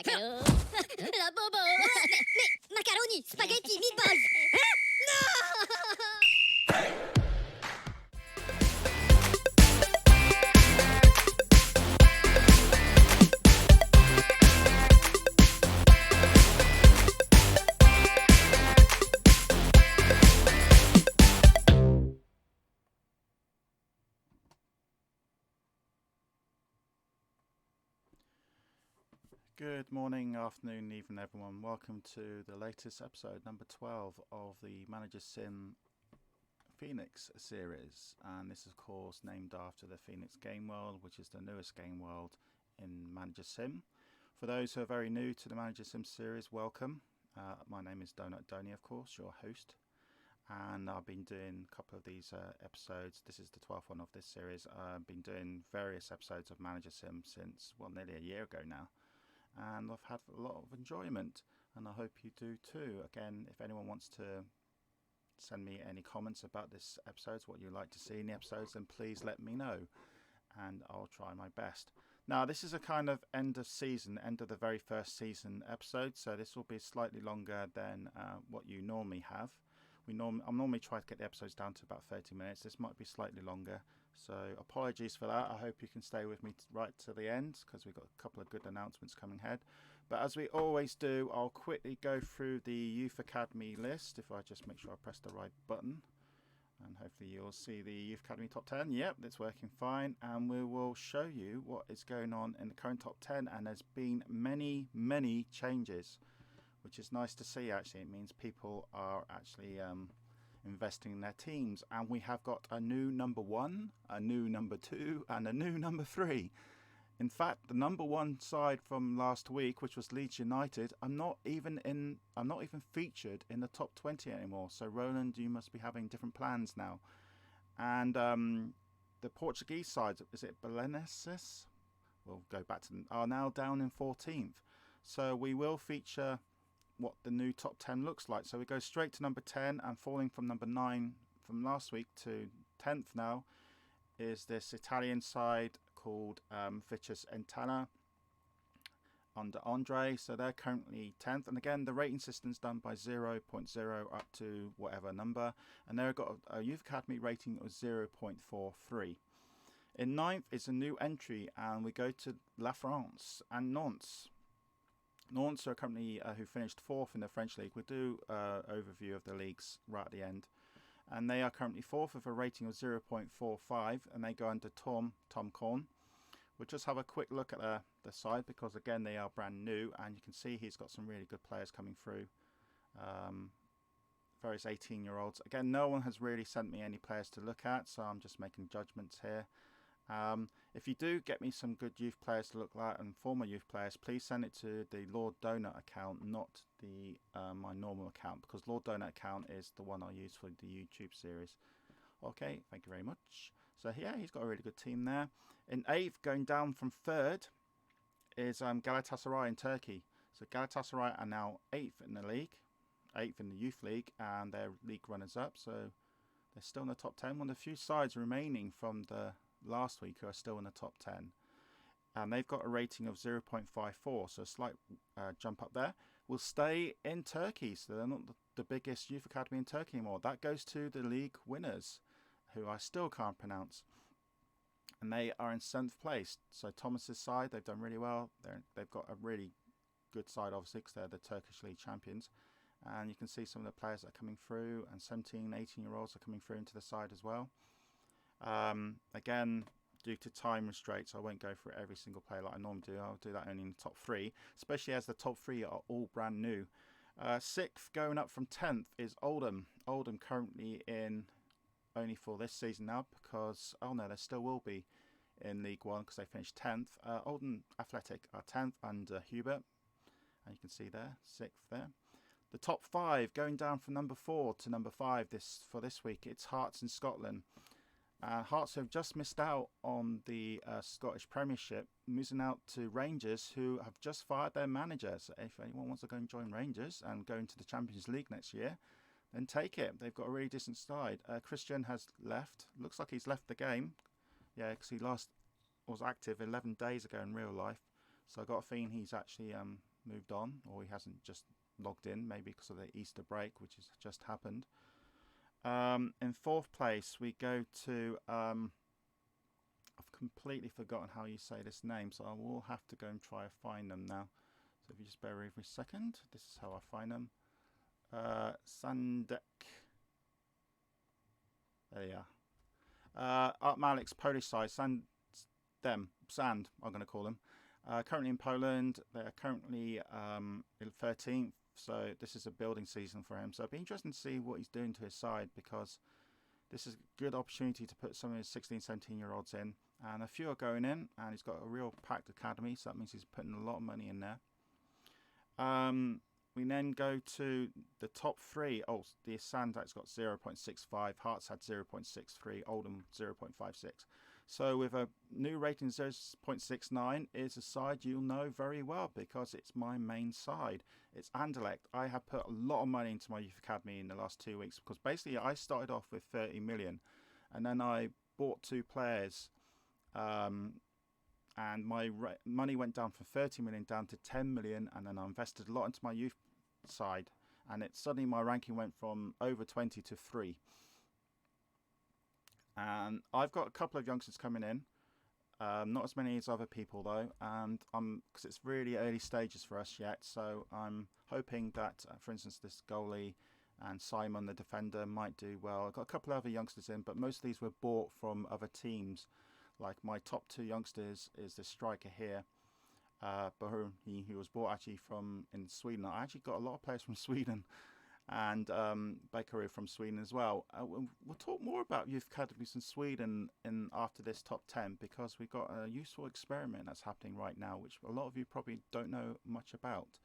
macaro. La bobo. Mais macaroni, spaghetti, meatballs. Good morning, afternoon, evening everyone. Welcome to the latest episode, number 12 of the Managersim Phoenix series. And this is of course named after the Phoenix game world, which is the newest game world in Managersim. For those who are very new to the Managersim series, welcome. My name is Donut Donny, of course, your host. And I've been doing a couple of these episodes. This is the 12th one of this series. I've been doing various episodes of Managersim since, well, nearly a year ago now. And I've had a lot of enjoyment, and I hope you do too. Again, if anyone wants to send me any comments about this episodes, what you'd like to see in the episodes, then please let me know, and I'll try my best. Now, this is a kind of end of season, end of the very first season episode, so this will be slightly longer than what you normally have. I'm normally trying to get the episodes down to about 30 minutes. This might be slightly longer, so apologies for that. I hope you can stay with me right to the end, because we've got a couple of good announcements coming ahead. But as we always do, I'll quickly go through the Youth Academy list. If I just make sure I press the right button, and hopefully you'll see the Youth Academy top 10. Yep, it's working fine, and we will show you what is going on in the current top 10. And there's been many changes, which is nice to see. Actually, it means people are actually investing in their teams, and we have got a new number 1, a new number 2, and a new number 3. In fact, the number 1 side from last week, which was Leeds United, I'm not even featured in the top 20 anymore. So Roland, you must be having different plans now. And the Portuguese side, is it Belenenses? We'll go back to them, are now down in 14th. So we will feature what the new top 10 looks like. So we go straight to number 10, and falling from number 9 from last week to 10th now is this Italian side called Ficus Entana under Andre. So they're currently 10th, and again the rating system's done by 0.0 up to whatever number, and they've got a Youth Academy rating of 0.43. In 9th is a new entry, and we go to La France and Nantes. Nantes are currently who finished 4th in the French league. We'll do an overview of the leagues right at the end. And they are currently 4th with a rating of 0.45, and they go under Tom Korn. We'll just have a quick look at the side, because again they are brand new, and you can see he's got some really good players coming through. Various 18-year-olds. Again, no one has really sent me any players to look at, so I'm just making judgments here. If you do get me some good youth players to look at and former youth players, please send it to the Lord Donut account, not the my normal account, because Lord Donut account is the one I use for the YouTube series. Okay, thank you very much. So yeah, he's got a really good team there. In 8th, going down from 3rd, is Galatasaray in Turkey. So Galatasaray are now 8th in the league, 8th in the youth league, and they're league runners up. So they're still in the top 10. One of the few sides remaining from the last week who are still in the top 10, and they've got a rating of 0.54, so a slight jump up there. We'll stay in Turkey, so they're not the biggest youth academy in Turkey anymore. That goes to the league winners, who I still can't pronounce, and they are in 7th place. So Thomas's side, they've done really well. They've got a really good side, obviously, because they're the Turkish league champions, and you can see some of the players that are coming through, and 17, 18-year-olds are coming through into the side as well. Again, due to time restraints, I won't go through every single player like I normally do. I'll do that only in the top 3, especially as the top 3 are all brand new. 6th, going up from 10th, is Oldham. Oldham currently in only for this season now, because, oh no, there still will be in League 1, because they finished 10th. Oldham Athletic are 10th under Hubert, and you can see there, 6th there. The top 5, going down from number 4 to number 5 for this week, it's Hearts in Scotland. Hearts have just missed out on the Scottish Premiership, losing out to Rangers, who have just fired their manager. So if anyone wants to go and join Rangers and go into the Champions League next year, then take it. They've got a really decent side. Christian has left. Looks like he's left the game. Yeah, because he last was active 11 days ago in real life. So I got a feeling he's actually moved on, or he hasn't just logged in, maybe because of the Easter break, which has just happened. In fourth place, we go to, I've completely forgotten how you say this name, so I will have to go and try and find them now. So if you just bear with me a second, this is how I find them. Sandek. There you are. Art Malik's Polish side, Sand, I'm going to call them. Currently in Poland, they're currently 13th, so this is a building season for him. So it'll be interesting to see what he's doing to his side, because this is a good opportunity to put some of his 16, 17-year-olds in. And a few are going in, and he's got a real packed academy, so that means he's putting a lot of money in there. We then go to the top three. Oh, the Sandak's got 0.65, Hearts had 0.63, Oldham 0.56. So with a new rating 0.69 is a side you'll know very well, because it's my main side. It's Anderlecht. I have put a lot of money into my youth academy in the last 2 weeks, because basically I started off with 30 million and then I bought 2 players, and my money went down from 30 million down to 10 million, and then I invested a lot into my youth side, and suddenly my ranking went from over 20 to 3. And I've got a couple of youngsters coming in, not as many as other people though, and because it's really early stages for us yet, so I'm hoping that, for instance, this goalie and Simon the defender might do well. I've got a couple of other youngsters in, but most of these were bought from other teams. Like my top 2 youngsters is this striker here, Bahur. He was bought actually from in Sweden. I actually got a lot of players from Sweden, and Bakery from Sweden as well. We'll talk more about youth academies in Sweden after this top 10, because we've got a useful experiment that's happening right now, which a lot of you probably don't know much about,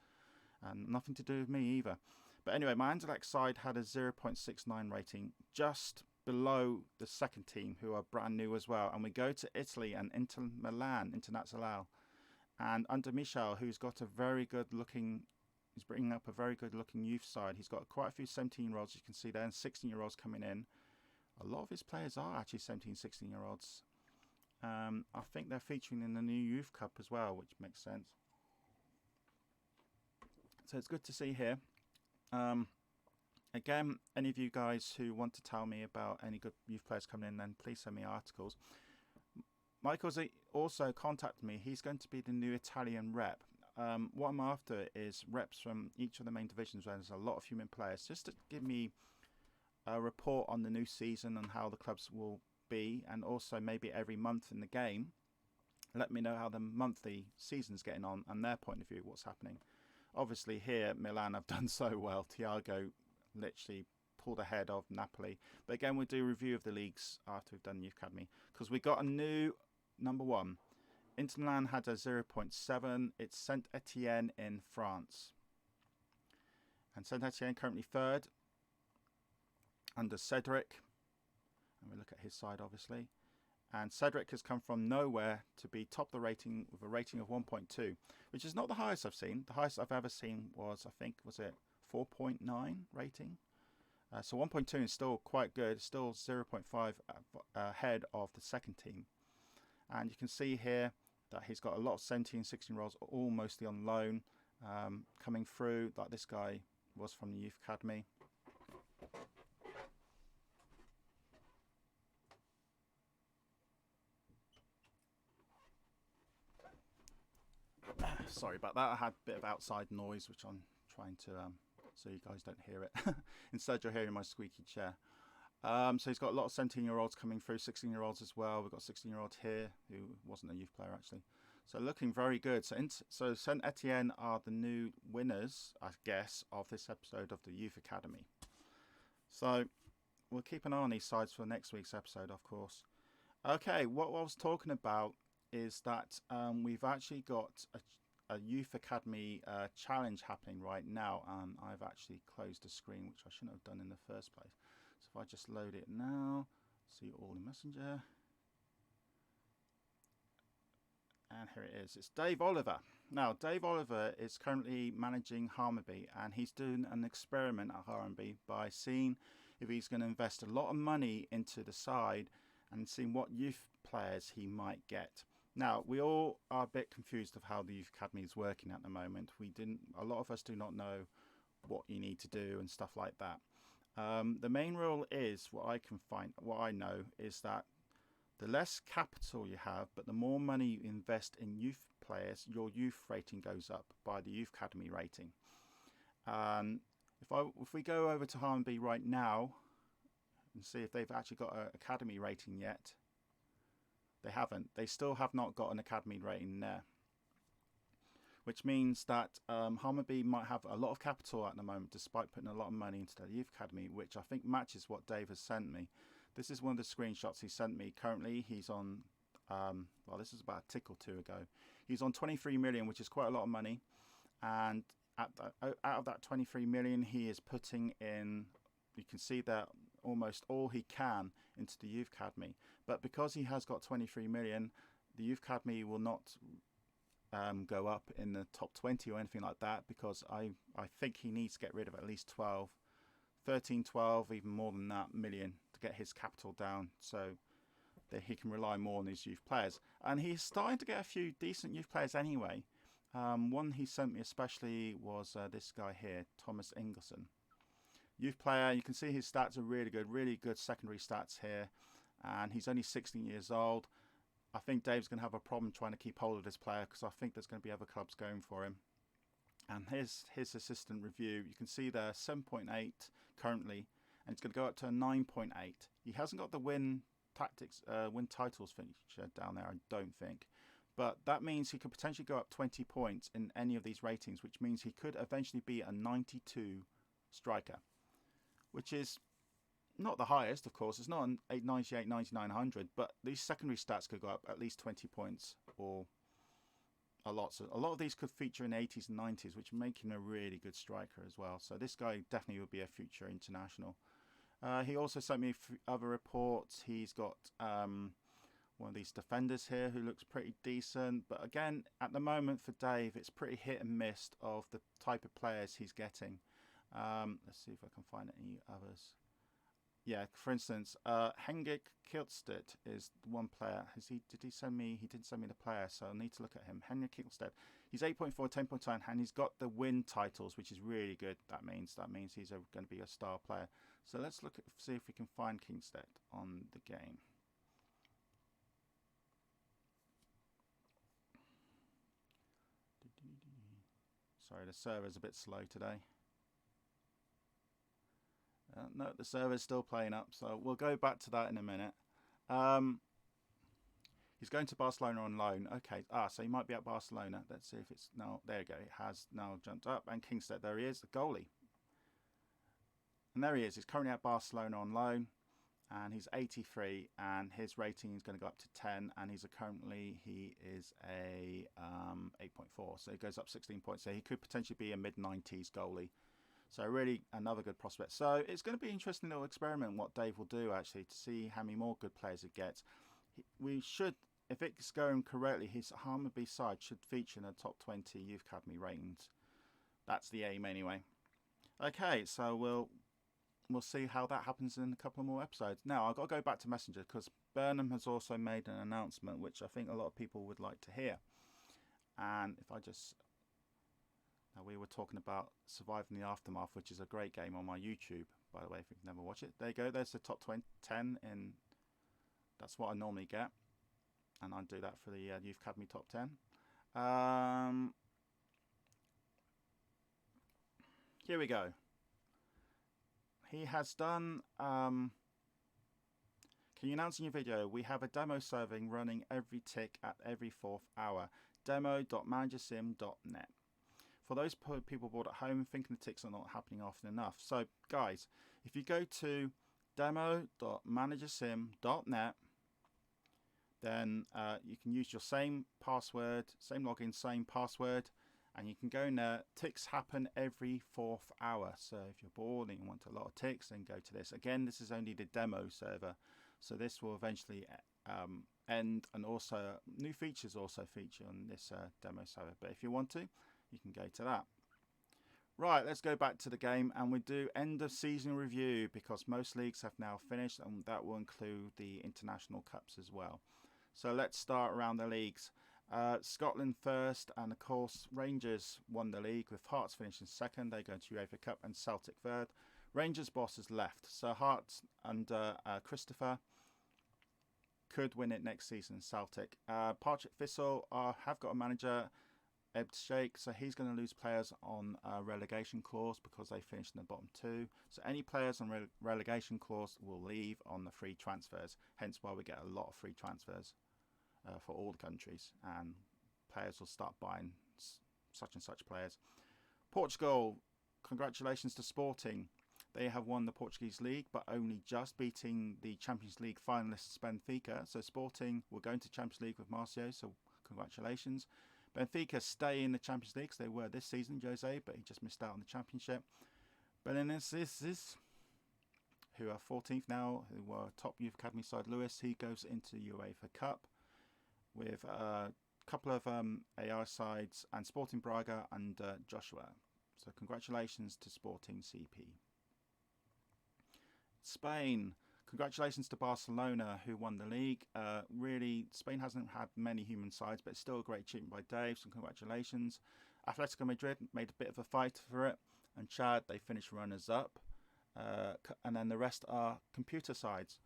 and nothing to do with me either. But anyway, my Anderlecht side had a 0.69 rating, just below the second team, who are brand new as well. And we go to Italy and Inter Milan, Internazionale, and under Michel, who's got a very good looking, he's bringing up a very good looking youth side. He's got quite a few 17-year-olds, you can see there, and 16-year-olds coming in. A lot of his players are actually 17, 16-year-olds. I think they're featuring in the new Youth Cup as well, which makes sense. So it's good to see here. Again, any of you guys who want to tell me about any good youth players coming in, then please send me articles. Michael's also contacted me. He's going to be the new Italian rep. What I'm after is reps from each of the main divisions where there's a lot of human players, just to give me a report on the new season and how the clubs will be, and also maybe every month in the game, let me know how the monthly season's getting on and their point of view, what's happening. Obviously here, Milan have done so well. Thiago literally pulled ahead of Napoli. But again, we'll do a review of the leagues after we've done Youth Academy, because we got a new number 1. Inter Milan had a 0.7. It's Saint Etienne in France. And Saint Etienne currently 3rd under Cedric. And we look at his side, obviously. And Cedric has come from nowhere to be top the rating with a rating of 1.2, which is not the highest I've seen. The highest I've ever seen was, I think, was it 4.9 rating? So 1.2 is still quite good, still 0.5 ahead of the second team. And you can see here that he's got a lot of 17, 16-year-olds, all mostly on loan, coming through, like this guy was from the Youth Academy. Sorry about that, I had a bit of outside noise, which I'm trying to, so you guys don't hear it. Instead, you're hearing my squeaky chair. So he's got a lot of 17-year-olds coming through, 16-year-olds as well. We've got 16-year-old here, who wasn't a youth player, actually. So looking very good. So Saint Etienne are the new winners, I guess, of this episode of the Youth Academy. So we'll keep an eye on these sides for next week's episode, of course. Okay, what I was talking about is that we've actually got a Youth Academy challenge happening right now, and I've actually closed the screen, which I shouldn't have done in the first place. So if I just load it now, see all in Messenger. And here it is. It's Dave Oliver. Now, Dave Oliver is currently managing Hammarby, and he's doing an experiment at Hammarby by seeing if he's going to invest a lot of money into the side and seeing what youth players he might get. Now, we all are a bit confused of how the youth academy is working at the moment. A lot of us do not know what you need to do and stuff like that. The main rule is, what I know is that the less capital you have, but the more money you invest in youth players, your youth rating goes up by the youth academy rating. And if we go over to Jambe right now and see if they've actually got an academy rating yet, they haven't. They still have not got an academy rating there, which means that Jambe might have a lot of capital at the moment, despite putting a lot of money into their youth academy, which I think matches what Dave has sent me. This is one of the screenshots he sent me. Currently, he's on, well, this is about a tick or two ago. He's on 23 million, which is quite a lot of money. And out of that 23 million, he is putting in, you can see that almost all he can into the youth academy. But because he has got 23 million, the youth academy will not go up in the top 20 or anything like that, because I think he needs to get rid of at least 13, 12, even more than that million to get his capital down, so that he can rely more on his youth players. And he's starting to get a few decent youth players anyway. One he sent me especially was this guy here, Thomas Ingelson. Youth player, you can see his stats are really good secondary stats here, and he's only 16 years old. I think Dave's going to have a problem trying to keep hold of this player, because I think there's going to be other clubs going for him. And here's his assistant review. You can see there 7.8 currently, and it's going to go up to a 9.8. He hasn't got the win titles feature down there, I don't think. But that means he could potentially go up 20 points in any of these ratings, which means he could eventually be a 92 striker, which is not the highest, of course. It's not an 98, 99, 100, but these secondary stats could go up at least 20 points or a lot. So a lot of these could feature in 80s and 90s, which make him a really good striker as well. So this guy definitely would be a future international. He also sent me other reports. He's got one of these defenders here who looks pretty decent. But again, at the moment for Dave, it's pretty hit and miss of the type of players he's getting. Let's see if I can find any others. Yeah, for instance, Henrik Kilstedt is one player. Did he send me? He didn't send me the player, so I need to look at him. Henrik Kilstedt. He's 8.4, 10.9, and he's got the win titles, which is really good. That means he's going to be a star player. So let's see if we can find Kilstedt on the game. Sorry, the server's a bit slow today. No, the server's still playing up, so we'll go back to that in a minute. He's going to Barcelona on loan. Okay, so he might be at Barcelona. Let's see if it's now. There you go. It has now jumped up. And Kingstead, there he is, the goalie. And there he is. He's currently at Barcelona on loan, and he's 83, and his rating is going to go up to 10, and he is a 8.4, so he goes up 16 points. So he could potentially be a mid-90s goalie. So really another good prospect. So it's going to be an interesting little experiment what Dave will do, actually, to see how many more good players he gets. We should, if it's going correctly, his Jambe side should feature in the top 20 Youth Academy ratings. That's the aim anyway. Okay, so we'll see how that happens in a couple of more episodes. Now, I've got to go back to Messenger, because Burnham has also made an announcement, which I think a lot of people would like to hear. And if I just... Now, we were talking about Surviving the Aftermath, which is a great game on my YouTube, by the way, if you've never watched it. There you go, there's the top 10 in... That's what I normally get. And I do that for the Youth Academy top 10. Here we go. He has done... can you announce in your video, we have a demo serving running every tick at every 4th hour. Demo.managersim.net. For those people bored at home thinking the ticks are not happening often enough. So, guys, if you go to demo.managersim.net, then you can use your same password, same login, same password, and you can go in there. Ticks happen every 4th hour. So if you're bored and you want a lot of ticks, then go to this. Again, this is only the demo server, so this will eventually end, and also new features also feature on this demo server. But if you want to, you can go to that. Right, let's go back to the game, and we do end of season review, because most leagues have now finished, and that will include the international cups as well. So let's start around the leagues. Scotland first, and of course Rangers won the league with Hearts finishing second. They go to UEFA Cup, and Celtic third. Rangers boss has left, so Hearts under Christopher could win it next season. Celtic. Partick Thistle have got a manager, Ed Shake, so he's going to lose players on a relegation clause because they finished in the bottom two. So any players on relegation clause will leave on the free transfers. Hence why we get a lot of free transfers for all the countries, and players will start buying such and such players. Portugal, congratulations to Sporting. They have won the Portuguese League, but only just beating the Champions League finalists Benfica. So Sporting will go into Champions League with Marcio, so congratulations. Benfica stay in the Champions League, they were this season, Jose, but he just missed out on the championship. Belenenses, who are 14th now, who were top youth academy side Lewis, he goes into UEFA Cup with a couple of AI sides, and Sporting Braga and Joshua. So congratulations to Sporting CP. Spain, congratulations to Barcelona, who won the league. Really, Spain hasn't had many human sides, but it's still a great achievement by Dave, so congratulations. Atletico Madrid made a bit of a fight for it, and Chad, they finished runners-up. And then the rest are computer sides.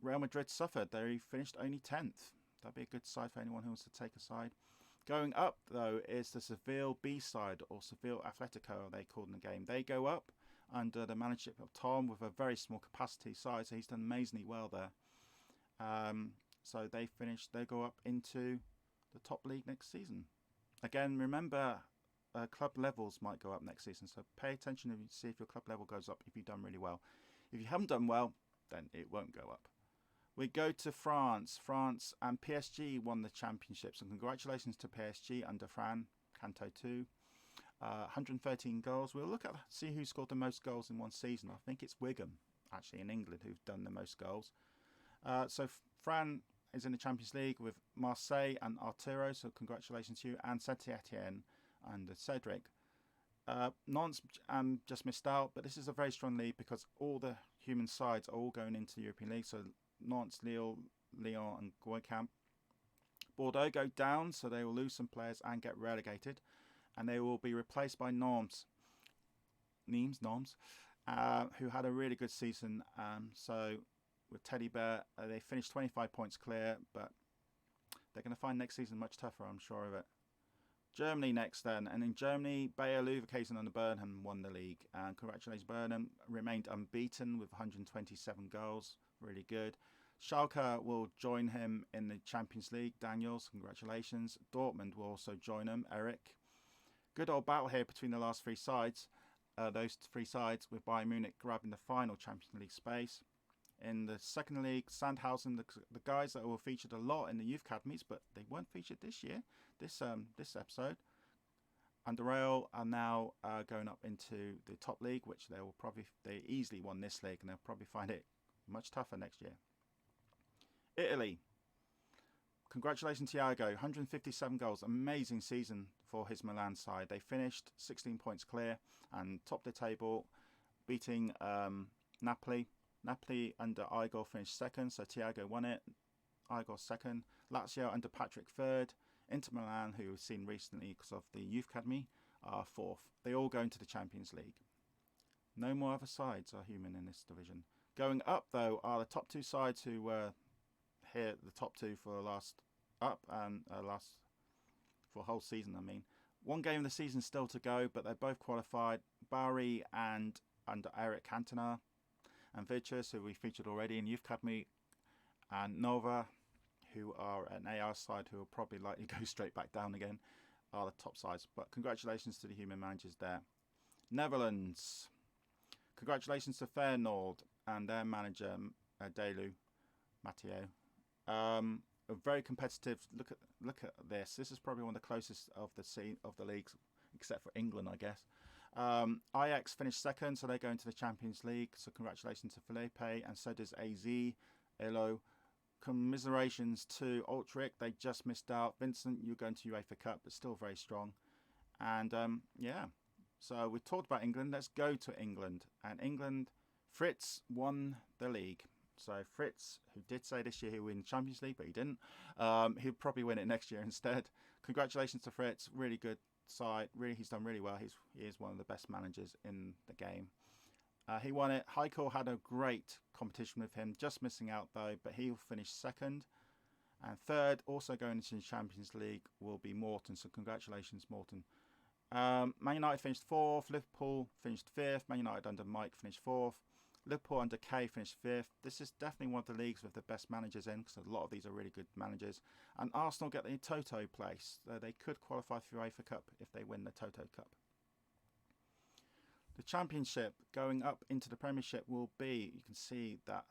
Real Madrid suffered. They finished only 10th. That'd be a good side for anyone who wants to take a side. Going up, though, is the Seville B side, or Seville Atletico, they called in the game. They go up under the managership of Tom with a very small capacity side, so he's done amazingly well there. So they go up into the top league next season. Again, remember, club levels might go up next season, so pay attention and see if your club level goes up if you've done really well. If you haven't done well, then it won't go up. We go to France. France and PSG won the championships, and congratulations to PSG under Fran, Canto 2. 113 goals. We'll see who scored the most goals in one season. I think it's Wigan, actually, in England, who've done the most goals. So Fran is in the Champions League with Marseille and Arturo, so congratulations to you, and Saint-Etienne and Cedric. Nantes just missed out, but this is a very strong league because all the human sides are all going into the European League. So Nantes, Lille, Lyon and Guingamp. Bordeaux go down, so they will lose some players and get relegated, and they will be replaced by Nimes, who had a really good season. So with Teddy Bear, they finished 25 points clear, but they're going to find next season much tougher, I'm sure of it. Germany next then, and in Germany, Bayer Leverkusen under Burnham won the league, and congratulations, Burnham remained unbeaten with 127 goals, really good. Schalke will join him in the Champions League, Daniels, congratulations. Dortmund will also join him, Eric. Good old battle here between the last three sides, those three sides, with Bayern Munich grabbing the final Champions League space. In the second league, Sandhausen, the guys that were featured a lot in the youth academies, but they weren't featured this year, this episode. And the Real are now going up into the top league, which they easily won this league, and they'll probably find it much tougher next year. Italy. Congratulations, Thiago, 157 goals, amazing season for his Milan side. They finished 16 points clear and topped the table, beating Napoli. Napoli under Igor finished second, so Thiago won it. Igor second. Lazio under Patrick third. Inter Milan, who we've seen recently because of the youth academy, are fourth. They all go into the Champions League. No more other sides are human in this division. Going up, though, are the top two sides who were here, the top two for last for a whole season. I mean, one game of the season still to go, but they're both qualified. Bari and under Eric Cantona, and Virtus, who we featured already in Youth Academy, and Nova, who are an AR side who will probably likely go straight back down again, are the top sides. But congratulations to the human managers there. Netherlands. Congratulations to Feyenoord and their manager, Delu, Matteo. A very competitive. Look at this. This is probably one of the closest of the leagues, except for England, I guess. Ajax finished second, so they go into the Champions League. So congratulations to Felipe, and so does AZ, Elo. Commiserations to Ultrich. They just missed out. Vincent, you're going to UEFA Cup, but still very strong. And yeah, so we talked about England. Let's go to England. And England, Fritz won the league. So Fritz, who did say this year he'll win Champions League, but he didn't, he'll probably win it next year instead. Congratulations to Fritz. Really good side. Really, he's done really well. He is one of the best managers in the game. He won it. Heiko had a great competition with him, just missing out though, but he'll finish second. And third, also going into the Champions League, will be Morton. So congratulations, Morton. Man United finished fourth. Liverpool finished fifth. Man United under Mike finished fourth. Liverpool under Kay finished fifth. This is definitely one of the leagues with the best managers in, because a lot of these are really good managers. And Arsenal get the Toto place. They could qualify for the UEFA Cup if they win the Toto Cup. The Championship going up into the Premiership will be, you can see that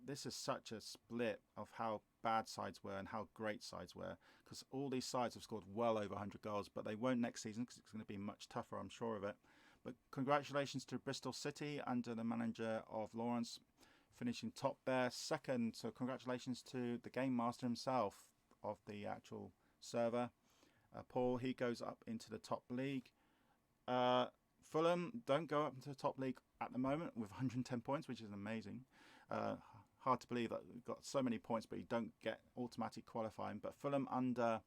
this is such a split of how bad sides were and how great sides were, because all these sides have scored well over 100 goals, but they won't next season because it's going to be much tougher, I'm sure of it. But congratulations to Bristol City under the manager of Lawrence, finishing top there, second. So congratulations to the game master himself of the actual server, Paul. He goes up into the top league. Fulham don't go up into the top league at the moment with 110 points, which is amazing. Hard to believe that we've got so many points, but you don't get automatic qualifying. But Fulham under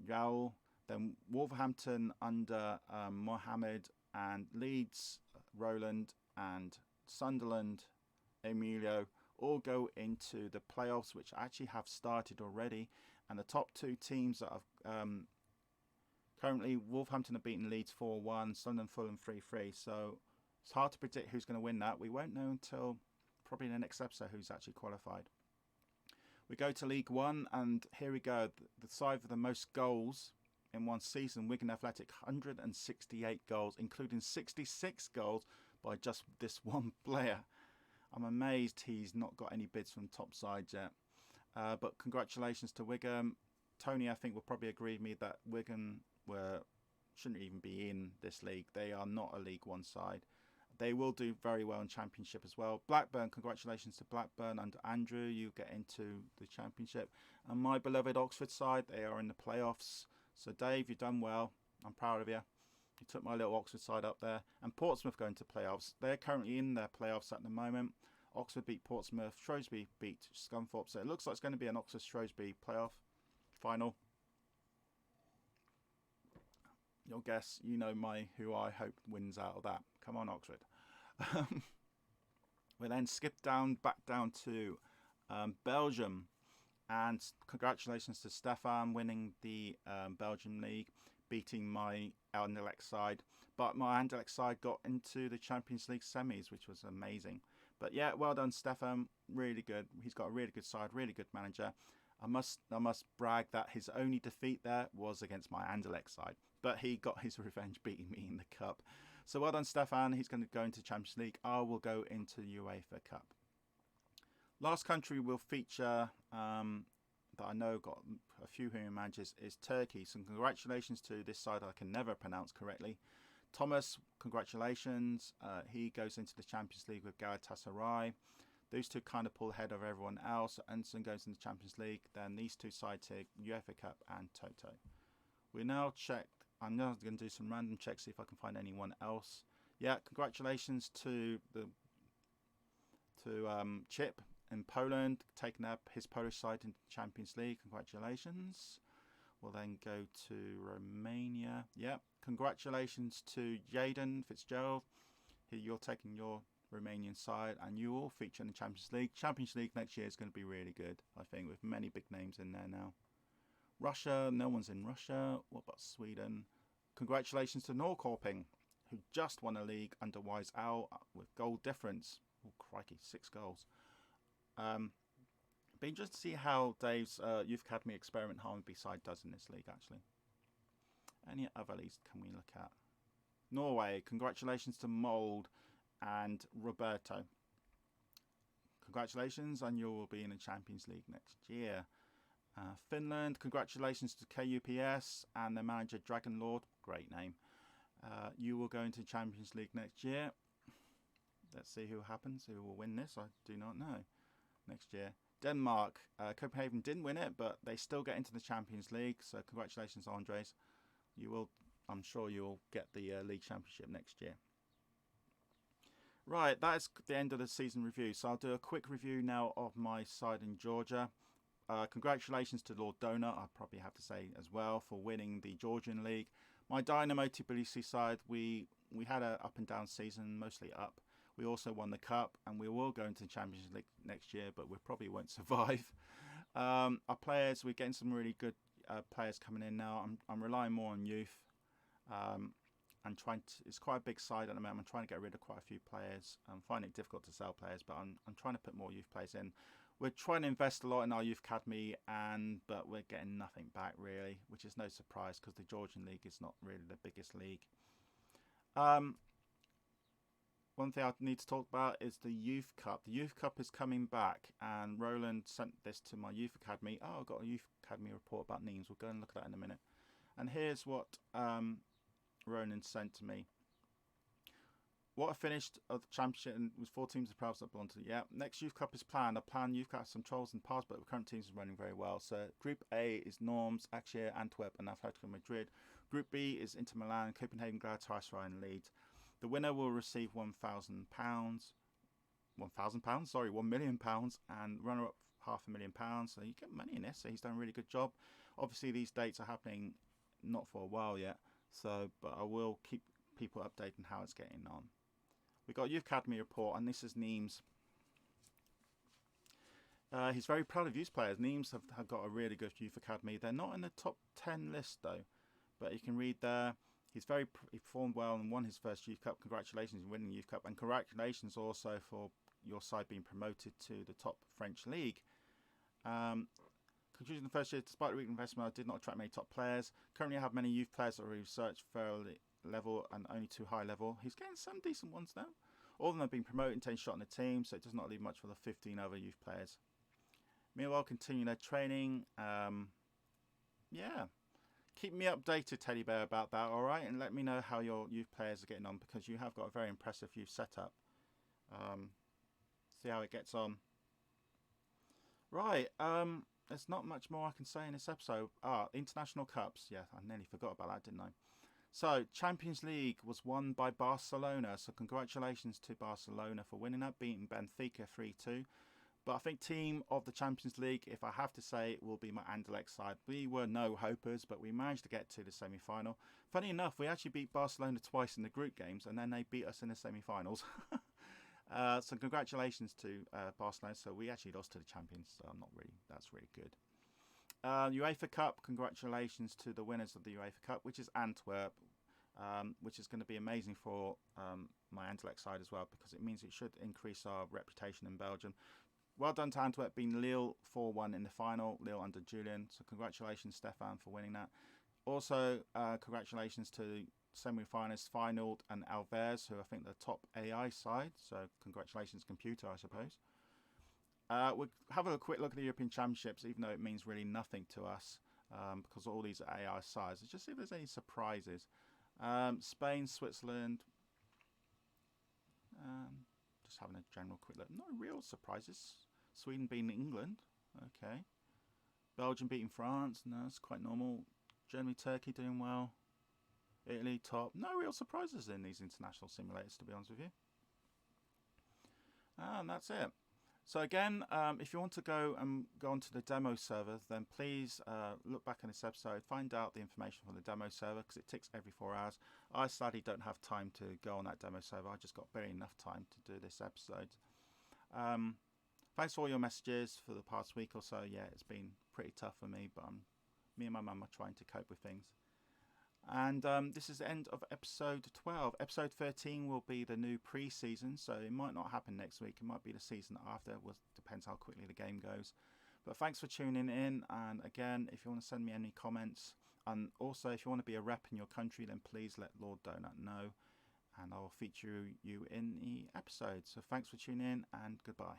Raul, then Wolverhampton under Mohammed, and Leeds, Roland, and Sunderland, Emilio, all go into the playoffs, which actually have started already. And the top two teams that have currently, Wolverhampton have beaten Leeds 4-1, Sunderland, Fulham 3-3. So it's hard to predict who's going to win that. We won't know until probably in the next episode who's actually qualified. We go to League One, and here we go. The side with the most goals in one season, Wigan Athletic, 168 goals, including 66 goals by just this one player. I'm amazed he's not got any bids from top sides yet. But congratulations to Wigan. Tony, I think, will probably agree with me that Wigan shouldn't even be in this league. They are not a League One side. They will do very well in Championship as well. Blackburn, congratulations to Blackburn under Andrew. You get into the Championship. And my beloved Oxford side, they are in the playoffs. So Dave, you've done well. I'm proud of you. You took my little Oxford side up there. And Portsmouth going to playoffs. They're currently in their playoffs at the moment. Oxford beat Portsmouth. Shrewsbury beat Scunthorpe. So it looks like it's going to be an Oxford-Shrewsbury playoff final. Your guess, you know who I hope wins out of that. Come on, Oxford. We'll then skip back down to Belgium. And congratulations to Stefan winning the Belgium League, beating my Anderlecht side. But my Anderlecht side got into the Champions League semis, which was amazing. But yeah, well done, Stefan. Really good. He's got a really good side, really good manager. I must brag that his only defeat there was against my Anderlecht side. But he got his revenge beating me in the cup. So well done, Stefan. He's going to go into Champions League. I will go into the UEFA Cup. Last country we'll feature that I know got a few human managers is Turkey. So congratulations to this side I can never pronounce correctly. Thomas, congratulations. He goes into the Champions League with Galatasaray. Those two kind of pull ahead of everyone else. Enson goes into the Champions League. Then these two sides here, UEFA Cup and Toto. We now check. I'm now going to do some random checks, see if I can find anyone else. Yeah, congratulations to Chip in Poland, taking up his Polish side into the Champions League. Congratulations. We'll then go to Romania. Yeah, congratulations to Jaden Fitzgerald. Here you're taking your Romanian side, and you all feature in the Champions League. Champions League next year is going to be really good, I think, with many big names in there now. Russia, no one's in Russia. What about Sweden? Congratulations to Norrköping, who just won a league under Wise Owl with goal difference. Oh, crikey, 6 goals. Be interested to see how Dave's Youth Academy Experiment Harmony side does in this league, actually. Any other leagues can we look at? Norway, congratulations to Mould and Roberto. Congratulations, and you will be in the Champions League next year. Finland, congratulations to KUPS and their manager Dragon Lord, great name. You will go into Champions League next year. Let's see who happens, who will win this, I do not know. Next year. Denmark, Copenhagen didn't win it, but they still get into the Champions League, so congratulations, Andres. You will, I'm sure you'll get the League Championship next year. Right, that is the end of the season review. So I'll do a quick review now of my side in Georgia. Congratulations to Lord Donut, I probably have to say as well, for winning the Georgian League. My Dynamo Tbilisi side, we had an up and down season, mostly up. We also won the cup, and we will go into the Champions League next year, but we probably won't survive. Our players, we're getting some really good players coming in now. I'm relying more on youth. And it's quite a big side at the moment. I'm trying to get rid of quite a few players. I'm finding it difficult to sell players, but I'm trying to put more youth players in. We're trying to invest a lot in our youth academy, but we're getting nothing back really, which is no surprise because the Georgian League is not really the biggest league. One thing I need to talk about is the Youth Cup. The Youth Cup is coming back, and Roland sent this to my youth academy. Oh, I've got a youth academy report about Nimes. We'll go and look at that in a minute. And here's what Ronan sent to me. What I finished of the championship was 4 teams of proud that belong to. Yeah, next Youth Cup is planned. I plan Youth Cup some trolls and pass, but the current teams are running very well. So Group A is Norms, Axia, Antwerp, and Atletico Madrid. Group B is Inter Milan, Copenhagen, Galatasaray, and Leeds. The winner will receive £1,000. £1 million, and runner-up £500,000. So you get money in this. So he's done a really good job. Obviously, these dates are happening not for a while yet. So, but I will keep people updated on how it's getting on. We got a Youth Academy report, and this is Nimes. He's very proud of youth players. Nimes have got a really good youth academy. They're not in the top 10 list though, but you can read there. He performed well and won his first Youth Cup. Congratulations on winning the Youth Cup, and congratulations also for your side being promoted to the top French league. Conclusion of the first year, despite the weak investment, I did not attract many top players. Currently I have many youth players that are research fairly level and only 2 high level. He's getting some decent ones now. All of them have been promoted and taken shot in the team, so it does not leave much for the 15 other youth players. Meanwhile, continue their training. Yeah. Keep me updated, Teddy Bear, about that, alright? And let me know how your youth players are getting on, because you have got a very impressive youth setup. See how it gets on. Right, there's not much more I can say in this episode. International Cups. Yeah, I nearly forgot about that, didn't I? So, Champions League was won by Barcelona. So, congratulations to Barcelona for winning that, beating Benfica 3-2. But I think team of the Champions League, if I have to say, will be my Anderlecht side. We were no hopers, but we managed to get to the semi-final. Funny enough, we actually beat Barcelona twice in the group games, and then they beat us in the semi-finals. So congratulations to Barcelona. So we actually lost to the champions. So that's really good. UEFA Cup. Congratulations to the winners of the UEFA Cup, which is Antwerp, which is going to be amazing for my Anderlecht side as well, because it means it should increase our reputation in Belgium. Well done to Antwerp, being Lille 4-1 in the final. Lille under Julian. So congratulations, Stefan, for winning that. Also, congratulations to semi-finalists Feyenoord and Alves, who I think the top AI side. So congratulations, computer, I suppose. We'll have a quick look at the European Championships, even though it means really nothing to us, because all these are AI sides. Let's just see if there's any surprises. Spain, Switzerland. Just having a general quick look. No real surprises. Sweden beating England. Okay. Belgium beating France. No, it's quite normal. Germany, Turkey doing well. Italy top. No real surprises in these international simulators, to be honest with you. And that's it. So again, if you want to go onto the demo server, then please look back in this episode, find out the information from the demo server, because it ticks every 4 hours. I sadly don't have time to go on that demo server. I just got barely enough time to do this episode. Thanks for all your messages for the past week or so. Yeah, it's been pretty tough for me, but me and my mum are trying to cope with things. And this is the end of episode 12. Episode 13 will be the new pre-season, so it might not happen next week. It might be the season after. It depends how quickly the game goes. But thanks for tuning in. And again, if you want to send me any comments, and also if you want to be a rep in your country, then please let Lord Donut know, and I will feature you in the episode. So thanks for tuning in, and goodbye.